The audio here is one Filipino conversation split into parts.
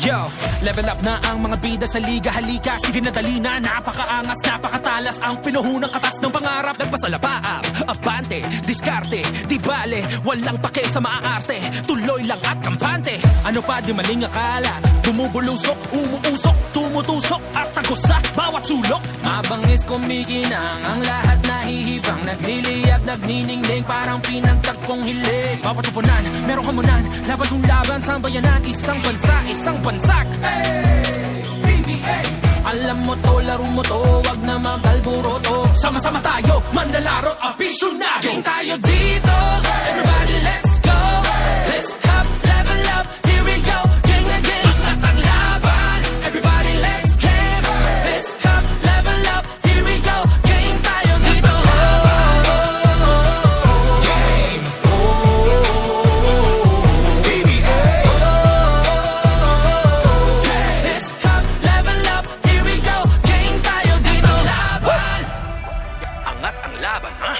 Yo, level up na ang mga bida sa liga. Halika, sige na dali na. Napakaangas, napakatalas ang pinuhunang katas ng pangarap. Nagpasalapaap, abante, diskarte, di bale, walang pake sa maaarte. Tuloy lang at kampante. Ano pa di maling akala? Bumubulusok, umuusok, tumutusok at tagos sa bawat sulok. Mabangis kumikinang ang lahat nahihibang. Nagliliyab, nagniningning, parang pinagtagpong hilig. Papatupunan, meron kamunan, laban kong laban sa bayanan. Isang bansa, isang bansak. Hey, PBA. Alam mo to, laro mo to, wag na magalburo to. Sama-sama tayo, manlalaro, afisyonado. Game tayo dito, everybody let's go. Let's up, level up, here we go. Game na game, ang laban. Everybody let's game. Let's up, level up, here we go. Game tayo dito. Game. PBA. Let's up, level up, here we go. Game tayo dito. Laban. Angat ang laban, ha?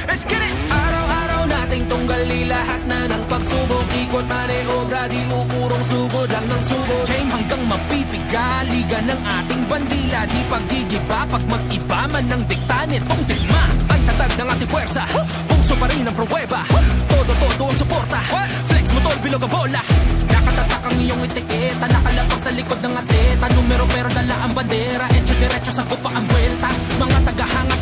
Let's get it! Araw-araw nating tunggali lahat na ng pagsubok. Ikot maniobra, di uurong sugod lang ng sugod. Game hanggang mapipiga, liga ng ating bandila. Di paggigiba, pag mag-iba man ng dikta nitong digma. Ang tatag ng ating puwersa, puso pa rin ang pruweba. Todo-todo ang suporta, flex mo tol, bilog ang bola. Nakatatak ang iyong etiketa, nakalapag sa likod ng ateta. Numero pero dala ang bandera, etyo diretso sa gupa ang buwelta. Mga tagahanga